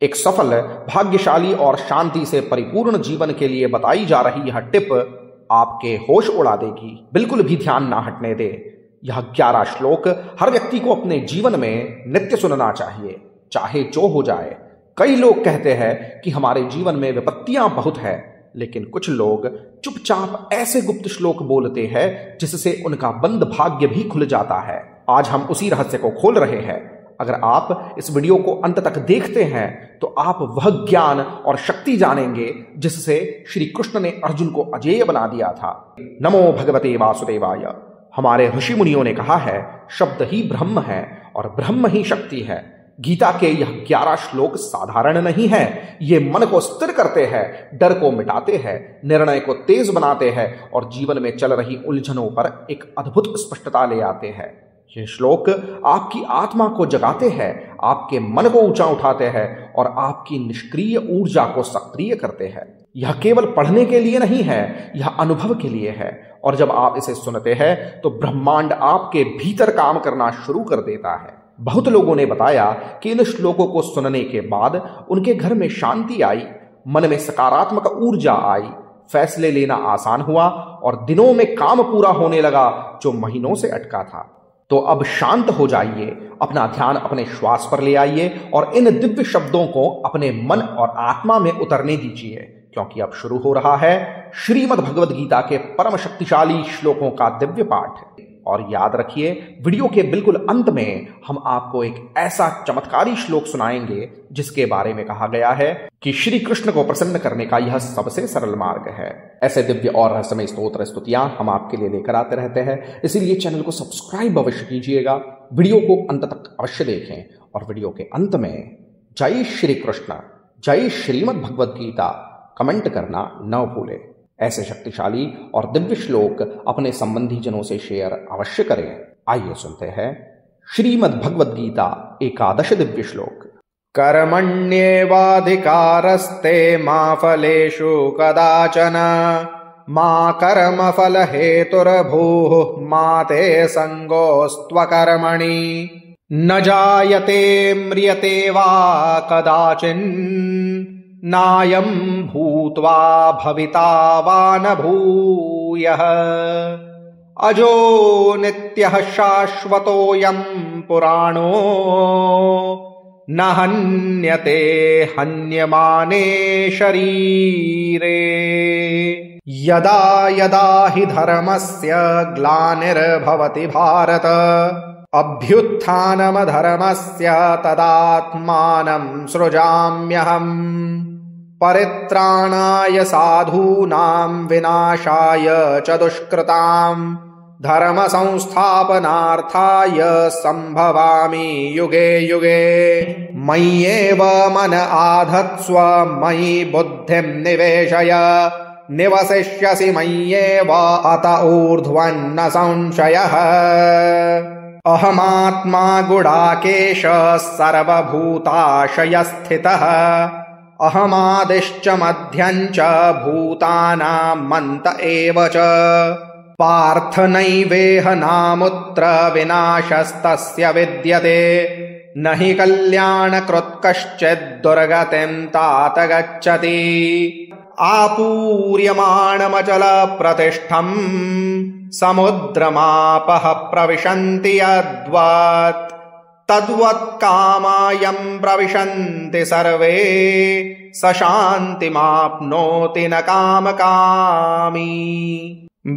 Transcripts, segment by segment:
एक सफल, भाग्यशाली और शांति से परिपूर्ण जीवन के लिए बताई जा रही यह टिप आपके होश उड़ा देगी। बिल्कुल भी ध्यान ना हटने दे। यह 11 श्लोक हर व्यक्ति को अपने जीवन में नित्य सुनना चाहिए, चाहे जो हो जाए। कई लोग कहते हैं कि हमारे जीवन में विपत्तियां बहुत है, लेकिन कुछ लोग चुपचाप ऐसे गुप्त श्लोक बोलते हैं जिससे उनका बंद भाग्य भी खुल जाता है। आज हम उसी रहस्य को खोल रहे हैं। अगर आप इस वीडियो को अंत तक देखते हैं तो आप वह ज्ञान और शक्ति जानेंगे जिससे श्री कृष्ण ने अर्जुन को अजेय बना दिया था। नमो भगवते वासुदेवाय। हमारे ऋषि मुनियों ने कहा है, शब्द ही ब्रह्म है और ब्रह्म ही शक्ति है। गीता के यह 11 श्लोक साधारण नहीं है। ये मन को स्थिर करते हैं, डर को मिटाते हैं, निर्णय को तेज बनाते हैं और जीवन में चल रही उलझनों पर एक अद्भुत स्पष्टता ले आते हैं। ये श्लोक आपकी आत्मा को जगाते हैं, आपके मन को ऊंचा उठाते हैं और आपकी निष्क्रिय ऊर्जा को सक्रिय करते हैं। यह केवल पढ़ने के लिए नहीं है, यह अनुभव के लिए है। और जब आप इसे सुनते हैं तो ब्रह्मांड आपके भीतर काम करना शुरू कर देता है। बहुत लोगों ने बताया कि इन श्लोकों को सुनने के बाद उनके घर में शांति आई, मन में सकारात्मक ऊर्जा आई, फैसले लेना आसान हुआ और दिनों में काम पूरा होने लगा जो महीनों से अटका था। तो अब शांत हो जाइए, अपना ध्यान अपने श्वास पर ले आइए और इन दिव्य शब्दों को अपने मन और आत्मा में उतरने दीजिए, क्योंकि अब शुरू हो रहा है श्रीमद् भगवद गीता के परम शक्तिशाली श्लोकों का दिव्य पाठ। और याद रखिए, वीडियो के बिल्कुल अंत में हम आपको एक ऐसा चमत्कारी श्लोक सुनाएंगे जिसके बारे में कहा गया है कि श्री कृष्ण को प्रसन्न करने का यह सबसे सरल मार्ग है। ऐसे दिव्य और रहस्यमय स्तोत्र स्तुतियां हम आपके लिए लेकर आते रहते हैं, इसीलिए चैनल को सब्सक्राइब अवश्य कीजिएगा, वीडियो को अंत तक अवश्य देखें और वीडियो के अंत में जय श्री कृष्ण, जय श्रीमद् भगवद गीता कमेंट करना न भूलें। ऐसे शक्तिशाली और दिव्य श्लोक अपने संबंधी जनों से शेयर अवश्य करें। आइए सुनते हैं श्रीमद् भगवद गीता 11 दिव्य श्लोक। कर्मण्येवाधिकारस्ते मा फलेषु कदाचन मा कर्मफल हेतुर्भूः मा ते संगोऽस्त्वकर्मणि न जायते म्रियते वा कदाचिन् नायं भूत्वा भविता वा न भूयः अजो नित्यः शाश्वतोऽयं पुराणो न हन्यते हन्यमाने शरीरे। यदा यदा हि धर्मस्य ग्लानिर्भवति भारत अभ्युत्थानमधर्मस्य तदात्मानं सृजाम्यहम् परित्राणाय साधूनां विनाशाय च दुष्कृतां धर्म संस्थापनार्थाय संभवामि युगे युगे। मय्येव मन आधत्स्व मयि बुद्धिं निवेशय निवसिष्यसि मय्येव अत ऊर्ध्वन्न संशयः। अहमात्मा गुडाकेश सर्वभूताशयस्थितः अहमादिश्च मध्यं च भूतानामन्त एव च पार्थ नैवेह नामुत्र विनाशस्तस्य विद्यते न हि कल्याणकृत् कश्चित् दुर्गतिं तात गच्छति। आपूर्यमाणमचलप्रतिष्ठम् समुद्रमापः प्रविशन्ति यद्वत् तद्वत्कामायं प्रविशन्ति सर्वे स शान्तिमाप्नोति न कामकामी।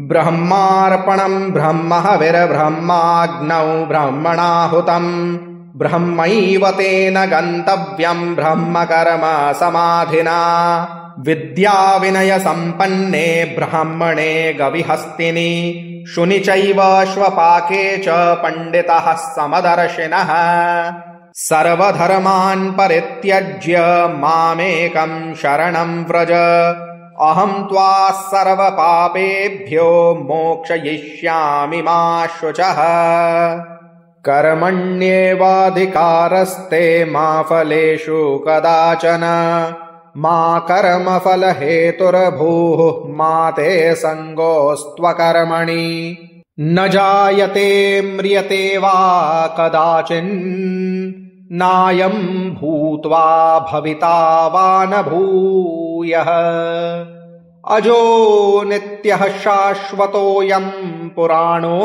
ब्रह्मार्पणं ब्रह्म हविर्ब्रह्माग्नौ ब्रह्मणाहुतं ब्रह्मैव तेन गन्तव्यं ब्रह्म कर्म समाधिना। विद्या विनय संपन्ने ब्राह्मणे गविहस्तिनि शुनि चैव श्वपाके च पंडितः समदर्शिनः। सर्वधर्मान् परित्यज्य मामेकं शरणं व्रज अहं त्वा सर्वपापेभ्यो मोक्षयिष्यामि मा शुचः। कर्मण्येवाधिकारस्ते मा फलेषु कदाचन मा कर्मफल हेतुर्भूः मा ते संगोऽस्त्वकर्मणि न जायते म्रियते वा कदाचिन् नायं भूत्वा भविता वा न भूयः। अजो नित्यः शाश्वतोऽयं पुराणो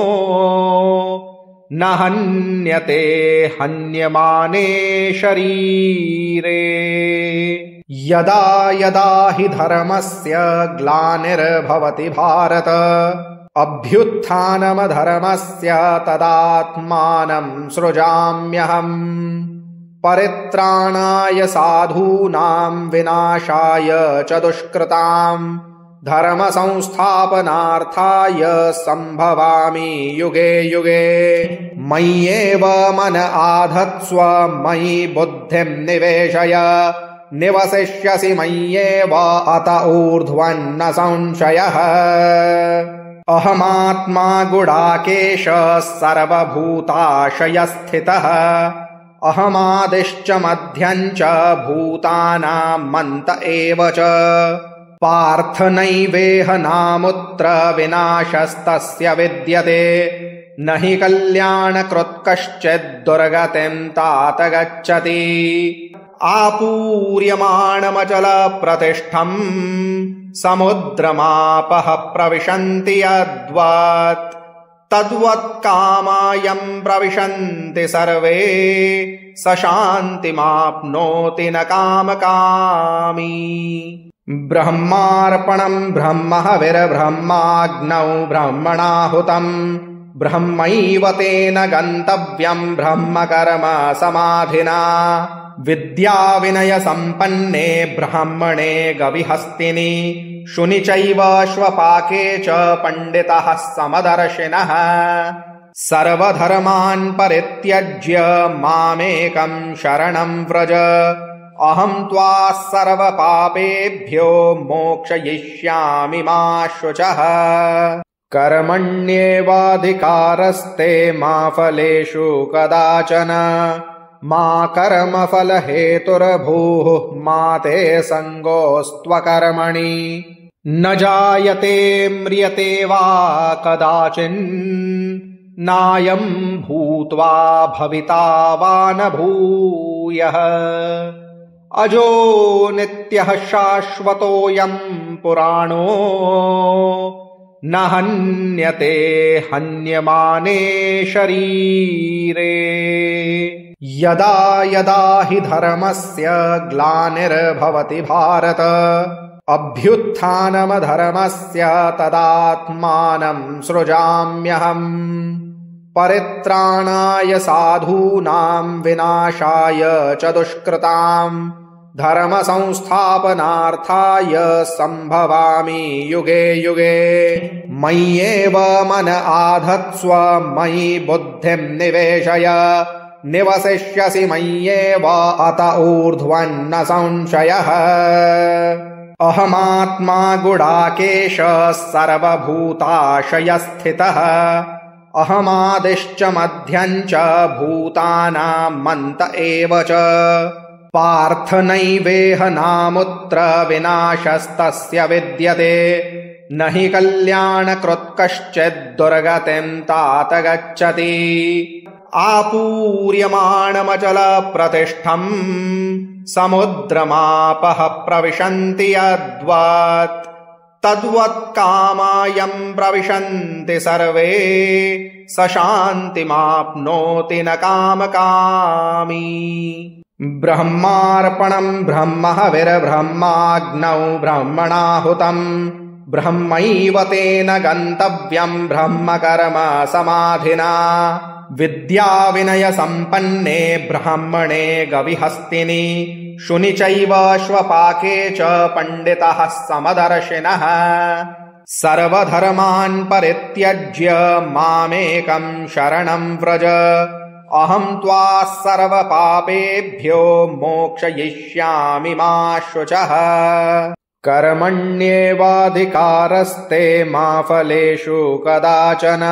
न हन्यते हन्यमाने शरीरे। यदा यदा हि धर्मस्य ग्लानिर्भवति भारत अभ्युत्थानमधर्मस्य तदात्मानं सृजाम्यहम्। परित्राणाय साधूनां विनाशाय च दुष्कृतां धर्म संस्थापनार्थाय संभवामि युगे युगे। मय्येव मन आधत्स्व मयि बुद्धिं निवेशय निवसिष्यसि मय्येव अत ऊर्ध्वन्न संशयः। अहमात्मा गुडाकेश सर्वभूताशयस्थितः अहमादिश्च मध्यञ्च भूतानामन्त एव च। पार्थ नैवेह नामुत्र विनाशस्तस्य विद्यते न हि कल्याणकृत् कश्चित् दुर्गतिं तात गच्छति। आपूर्यमाणमचल प्रतिष्ठम् समुद्रमापः प्रविशन्ति यद्वत् तद्वत्कामायं प्रविशन्ति सर्वे स शान्तिमाप्नोति न कामकामी। ब्रह्मार्पणं ब्रह्महविर्ब्रह्माग्नौ ब्रह्मणाहुतं ब्रह्मैव तेन गन्तव्यं ब्रह्मकर्म समाधिना। विद्या विनय संपन्ने ब्राह्मणे गविहस्तिनि शुनि चैव श्वपाके च पंडितः समदर्शिनः। सर्वधर्मान् परित्यज्य मामेकं शरणं व्रज अहं त्वा सर्वपापेभ्यो मोक्षयिष्यामि मा शुचः। कर्मण्येवाधिकारस्ते मा फलेषु कदाचन मा कर्मफलहेतुर्भूः मा ते संगोऽस्त्वकर्मणि। न जायते म्रियते वा कदाचिन् नायं भूत्वा भविता वा न भूयः। अजो नित्यः शाश्वतोऽयं पुराणो न हन्यते हन्यमाने शरीरे। यदा यदा हि धर्मस्य ग्लानिर्भवति भारत अभ्युत्थानमधर्मस्य तदात्मानं सृजाम्यहम्। परित्राणाय साधूनां विनाशाय च दुष्कृतां धर्म संस्थापनार्थाय संभवामि युगे युगे। मय्येव मन आधत्स्व मयि बुद्धिं निवेशय निवसिष्यसि मय्येव अत ऊर्ध्वन्न संशयः। अहमात्मा गुडाकेश सर्वभूताशयस्थितः अहमादिश्च मध्यञ्च भूतानामन्त एव च। पार्थ नैवेह नामुत्र विनाशस्तस्य विद्यते न हि कल्याणकृत् कश्चित् दुर्गतिं तात गच्छति। आपूर्यमाणमचल प्रतिष्ठम् समुद्रमापः प्रविशन्ति यद्वत् तद्वत्कामायं प्रविशन्ति सर्वे स शान्तिमाप्नोति न कामकामी। ब्रह्मार्पणं ब्रह्महविर्ब्रह्माग्नौ ब्रह्मणाहुतं ब्रह्मैव तेन गन्तव्यं ब्रह्मकर्म समाधिना। विद्या विनय संपन्ने ब्राह्मणे गविहस्तिनि शुनि चैव श्वपाके च पंडितः समदर्शिनः। सर्वधर्मान् परित्यज्य मामेकं शरणं व्रज अहं त्वा सर्वपापेभ्यो मोक्षयिष्यामि मा शुचः। कर्मण्येवाधिकारस्ते मा फलेषु कदाचन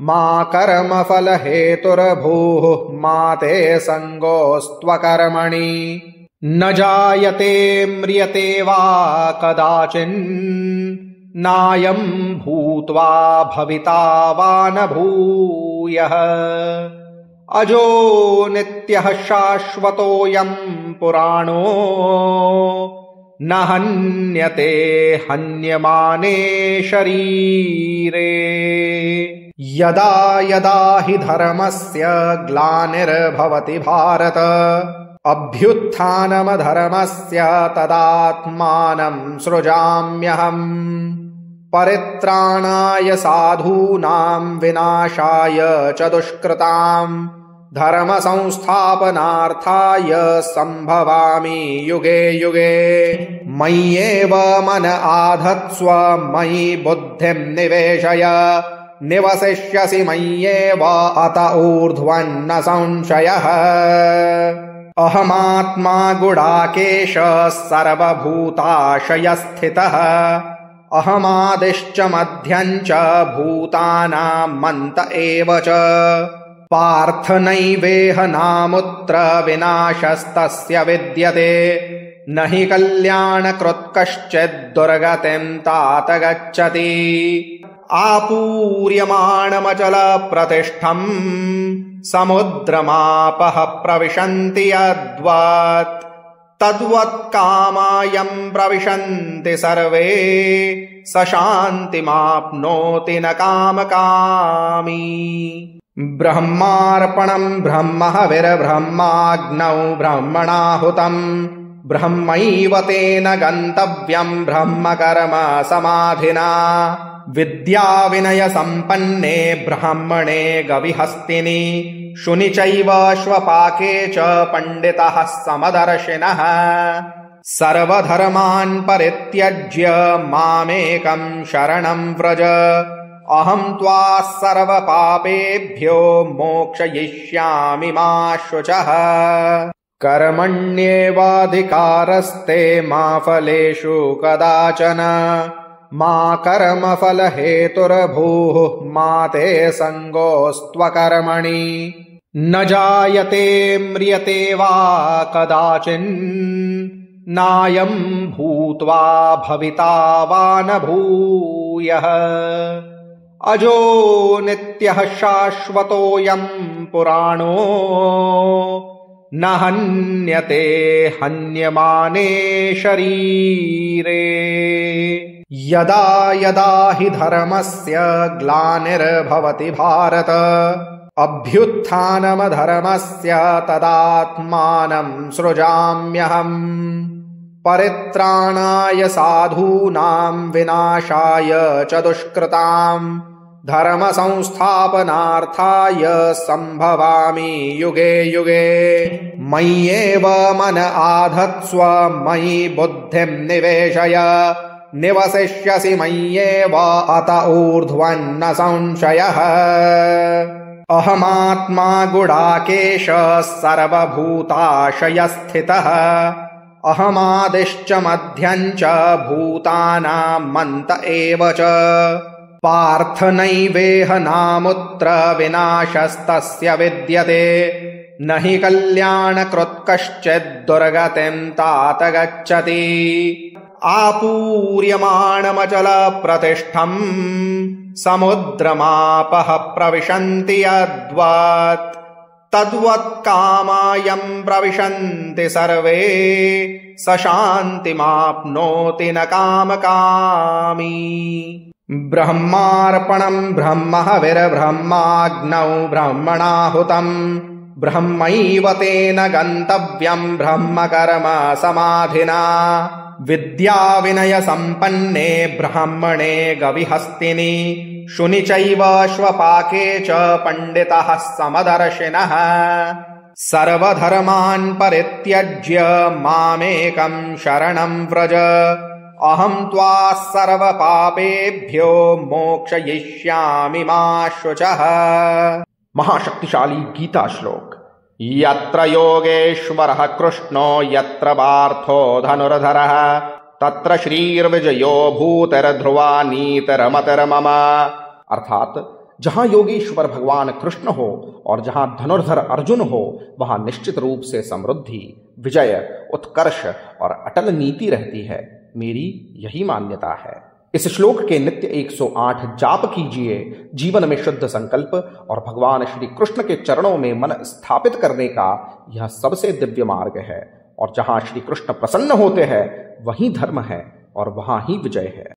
मा कर्मफलहेतुर्भूः मा ते संगोऽस्त्वकर्मणि। न जायते म्रियते वा कदाचिन् नायं भूत्वा भविता वा न भूयः। अजो नित्यः शाश्वतोऽयं पुराणो न हन्यते हन्यमाने शरीरे। यदा यदा हि धर्मस्य ग्लानिर्भवति भारत अभ्युत्थानमधर्मस्य तदात्मानं सृजाम्यहम्। परित्राणाय साधूनां विनाशाय च दुष्कृतां धर्म संस्थापनार्थाय संभवामि युगे युगे। मय्येव मन आधत्स्व मयि बुद्धिं निवेशय निवसिष्यसि मय्येव अत ऊर्ध्वन्न संशयः। अहमात्मा गुडाकेश सर्वभूताशयस्थितः अहमादिश्च मध्यं च भूतानां मन्त एव च। पार्थ नैवेह नामुत्र विनाशस्तस्य विद्यते न हि कल्याणकृत् कश्चित् दुर्गतिं तात गच्छति। आपूर्यमाणमचलप्रतिष्ठं समुद्रमापः प्रविशन्ति यद्वत् तद्वत्कामायं प्रविशन्ति सर्वे स शान्तिमाप्नोति न कामकामी। ब्रह्मार्पणं ब्रह्महविर्ब्रह्माग्नौ ब्रह्मणाहुतं ब्रह्मैव तेन गन्तव्यं ब्रह्मकर्म समाधिना। विद्याविनय संपन्ने ब्राह्मणे गविहस्तिनि शुनि चैव श्वपाके च पंडितः समदर्शिनः। सर्वधर्मान् परित्यज्य मामेकं शरणं व्रज अहं त्वा सर्वपापेभ्यो मोक्षयिष्यामि मा शुचः। कर्मण्येवाधिकारस्ते मा फलेषु कदाचन मा कर्मफलहेतुर्भूः मा ते संगोऽस्त्वकर्मणि। न जायते म्रियते वा कदाचिन् नायं भूत्वा भविता वा न भूयः। अजो नित्यः शाश्वतोऽयं पुराणो न हन्यते हन्यमाने शरीरे। यदा यदा हि धर्मस्य ग्लानिर्भवति भारत अभ्युत्थानमधर्मस्य तदात्मानं सृजाम्यहम्। परित्राणाय साधूनां विनाशाय च दुष्कृतां धर्म संस्थापनार्थाय संभवामि युगे युगे। मय्येव मन आधत्स्व मयि बुद्धिं निवेशय निवसिष्यसि मय्येव अत ऊर्ध्वन्न संशयः। अहमात्मा गुडाकेश सर्वभूताशयस्थितः अहमादिश्च मध्यं च भूतानां मन्त एव च। पार्थ नैवेह नामुत्र विनाशस्तस्य विद्यते न हि कल्याणकृत् कश्चित् दुर्गतिं तात गच्छति। आपूर्यमाणमचलप्रतिष्ठं समुद्रमापः प्रविशन्ति यद्वत् तद्वत्कामायं प्रविशन्ति सर्वे स शान्तिमाप्नोति न कामकामी। ब्रह्मार्पणं ब्रह्महविर्ब्रह्माग्नौ ब्रह्मणाहुतं ब्रह्मैव तेन गन्तव्यं ब्रह्मकर्म समाधिना। विद्याविनय संपन्ने ब्राह्मणे गविहस्तिनि शुनि चैव श्वपाके च पंडितः समदर्शिनः। सर्वधर्मान् परित्यज्य मामेकं शरणं व्रज अहं त्वा सर्वपापेभ्यो मोक्षयिष्यामि मा शुचः। महाशक्तिशाली गीता श्लोक। यत्र योगेश्वरः कृष्णो यत्र पार्थो धनुर्धरः तत्र श्रीर्विजयो भूतिर्ध्रुवा नीतिरमतिर्मम। अर्थात जहां योगेश्वर भगवान कृष्ण हो और जहां धनुर्धर अर्जुन हो वहां निश्चित रूप से समृद्धि, विजय, उत्कर्ष और अटल नीति रहती है। मेरी यही मान्यता है। इस श्लोक के नित्य 108 जाप कीजिए। जीवन में शुद्ध संकल्प और भगवान श्री कृष्ण के चरणों में मन स्थापित करने का यह सबसे दिव्य मार्ग है। और जहां श्री कृष्ण प्रसन्न होते हैं वहीं धर्म है और वहां ही विजय है।